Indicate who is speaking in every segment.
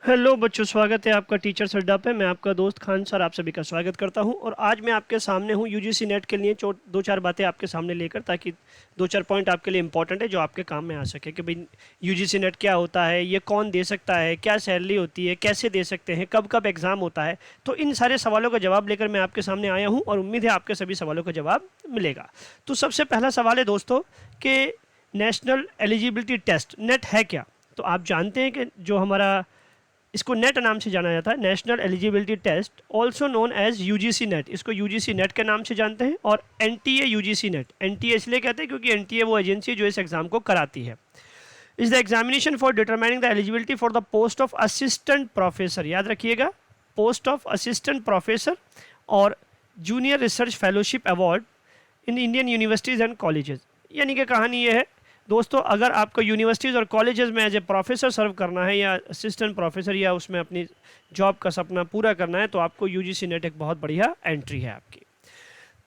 Speaker 1: Hello बच्चों, स्वागत है आपका टीचर्स अड्डा पे। मैं आपका दोस्त खान सर आप सभी का स्वागत करता हूं और आज मैं आपके सामने हूं यूजीसी नेट के लिए दो चार बातें आपके सामने लेकर, ताकि दो चार पॉइंट आपके लिए इंपॉर्टेंट है जो आपके काम में आ सके कि भाई यूजीसी नेट क्या होता है, ये कौन दे सकता है, क्या सैलरी होती है, कैसे दे सकते हैं, कब कब एग्ज़ाम होता है। तो इन सारे सवालों का जवाब लेकर मैं आपके सामने आया हूँ और उम्मीद है आपके सभी सवालों का जवाब मिलेगा। तो सबसे पहला सवाल है दोस्तों कि नेशनल एलिजिबिलिटी टेस्ट नेट है क्या। तो आप जानते हैं कि जो हमारा इसको नेट नाम से जाना जाता है, national eligibility test, also known as UGC NET. इसको यूजीसी नेट के नाम से जानते हैं। और एनटीए यूजीसी नेट, एनटीए इसलिए कहते हैं क्योंकि एनटीए वो एजेंसी है जो इस एग्जाम को कराती है। Is the examination for determining the eligibility for the post of assistant professor, याद रखिएगा, पोस्ट ऑफ असिस्टेंट प्रोफेसर और junior research fellowship award in Indian universities and colleges. यानी कि कहानी ये है दोस्तों, अगर आपको यूनिवर्सिटीज़ और कॉलेजेस में एज ए प्रोफेसर सर्व करना है या असिस्टेंट प्रोफेसर या उसमें अपनी जॉब का सपना पूरा करना है, तो आपको यूजीसी नेट एक बहुत बढ़िया एंट्री है आपकी।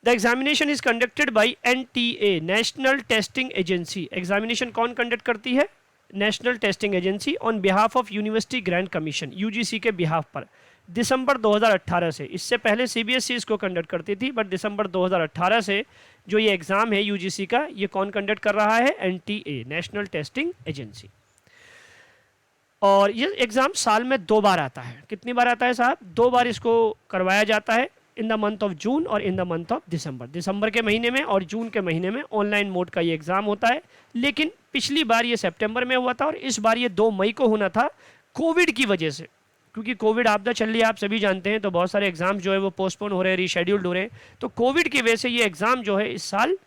Speaker 1: The examination is conducted by NTA, national testing agency. Examination कौन कंडक्ट करती है? National testing agency on behalf of university grant commission, UGC के बिहाफ पर। दिसंबर 2018 से, इससे पहले सीबीएसई इसको कंडक्ट करती थी, बट दिसंबर 2018 से जो ये एग्ज़ाम है यूजीसी का, ये कौन कंडक्ट कर रहा है? NTA, national testing agency. और ये एग्ज़ाम साल में 2 बार आता है। कितनी बार आता है साहब? 2 बार इसको करवाया जाता है, in the month of June और in the month of December. दिसंबर के महीने में और जून के महीने में ऑनलाइन मोड का ये एग्ज़ाम होता है। लेकिन पिछली बार ये सितंबर में हुआ था और इस बार ये 2 मई को होना था, कोविड की वजह से। क्योंकि कोविड आपदा चल रही है, आप सभी जानते हैं, तो बहुत सारे एग्जाम जो है वो पोस्टपोन हो रहे हैं, रीशेड्यूल्ड हो रहे हैं। तो कोविड की वजह से ये एग्ज़ाम जो है इस साल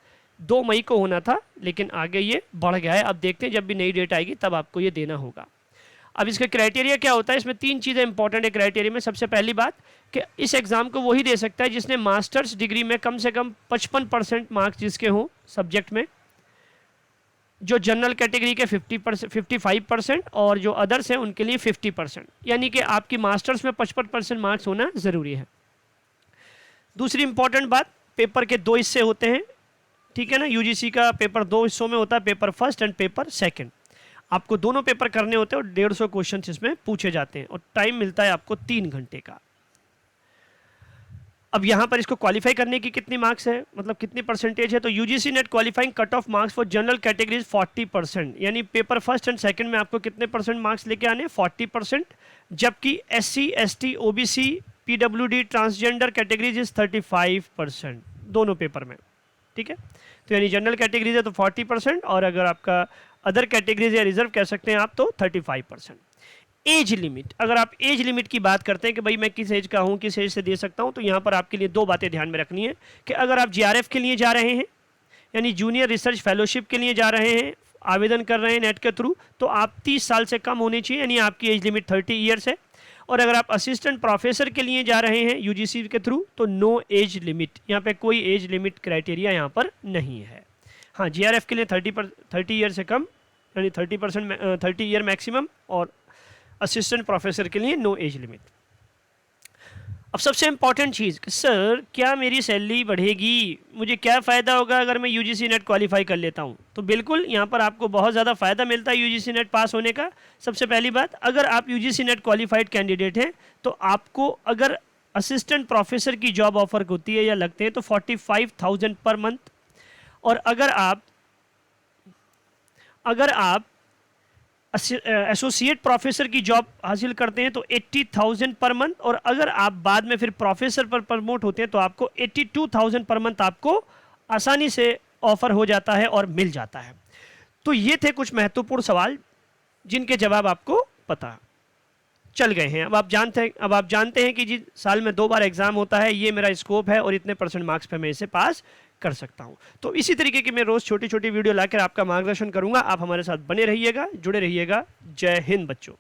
Speaker 1: 2 मई को होना था, लेकिन आगे ये बढ़ गया है। अब देखते हैं जब भी नई डेट आएगी तब आपको ये देना होगा। अब इसका क्राइटेरिया क्या होता है? इसमें 3 चीज़ें इंपॉर्टेंट है क्राइटेरिया में। सबसे पहली बात कि इस एग्ज़ाम को वही दे सकता है जिसने मास्टर्स डिग्री में कम से कम 55% मार्क्स जिसके हों सब्जेक्ट में, जो जनरल कैटेगरी के 55% और जो अदर्स हैं उनके लिए 50%। यानी कि आपकी मास्टर्स में 55% मार्क्स होना ज़रूरी है। दूसरी इंपॉर्टेंट बात, पेपर के 2 हिस्से होते हैं, ठीक है ना। यूजीसी का पेपर 2 हिस्सों में होता है, paper first and paper second. आपको दोनों पेपर करने होते हैं और 150 क्वेश्चन इसमें पूछे जाते हैं और टाइम मिलता है आपको 3 घंटे का। अब यहाँ पर इसको क्वालिफाई करने की कितनी मार्क्स है, मतलब कितनी परसेंटेज है? तो UGC net qualifying cut off marks for general categories 40%। यानी पेपर फर्स्ट एंड सेकंड में आपको कितने परसेंट मार्क्स लेके आने? 40%। जबकि SC, ST, OBC, PWD, transgender categories is 35% दोनों पेपर में, ठीक है। तो यानी जनरल कैटेगरीज है तो 40% और अगर आपका अदर कैटेगरीज या रिजर्व कह सकते हैं आप तो 35%। एज लिमिट, अगर आप एज लिमिट की बात करते हैं कि भाई मैं किस एज का हूं, किस एज से दे सकता हूं, तो यहां पर आपके लिए 2 बातें ध्यान में रखनी है कि अगर आप जीआरएफ के लिए जा रहे हैं, यानी जूनियर रिसर्च फेलोशिप के लिए जा रहे हैं, आवेदन कर रहे हैं नेट के थ्रू, तो आप 30 साल से कम होनी चाहिए, यानी आपकी एज लिमिट 30 ईयर्स है। और अगर आप असिस्टेंट प्रोफेसर के लिए जा रहे हैं यूजीसी के थ्रू, तो नो एज लिमिट, यहाँ पे कोई एज लिमिट क्राइटेरिया यहाँ पर नहीं है। हाँ, जीआरएफ के लिए 30 ईयर से कम, यानी 30 ईयर मैक्सिमम, और असिस्टेंट प्रोफेसर के लिए नो एज लिमिट। अब सबसे इंपॉर्टेंट चीज़, सर क्या मेरी सैलरी बढ़ेगी, मुझे क्या फ़ायदा होगा अगर मैं यूजीसी नेट क्वालिफाई कर लेता हूँ? तो बिल्कुल यहाँ पर आपको बहुत ज़्यादा फ़ायदा मिलता है यूजीसी नेट पास होने का। सबसे पहली बात, अगर आप यूजीसी नेट क्वालिफाइड कैंडिडेट हैं तो आपको अगर असिस्टेंट प्रोफेसर की जॉब ऑफर होती है या लगते हैं तो 45,000 पर मंथ। और अगर आप एसोसिएट प्रोफेसर की जॉब हासिल करते हैं तो 80,000 पर मंथ। और अगर आप बाद में फिर प्रोफेसर पर प्रमोट होते हैं तो आपको 82,000 पर मंथ आपको आसानी से ऑफर हो जाता है और मिल जाता है। तो ये थे कुछ महत्वपूर्ण सवाल जिनके जवाब आपको पता चल गए हैं। अब आप जानते हैं कि जी साल में 2 बार एग्जाम होता है, ये मेरा स्कोप है और इतने % मार्क्स पे मैं इसे पास कर सकता हूं। तो इसी तरीके की मैं रोज छोटी छोटी वीडियो लाकर आपका मार्गदर्शन करूंगा। आप हमारे साथ बने रहिएगा, जुड़े रहिएगा। जय हिंद बच्चों।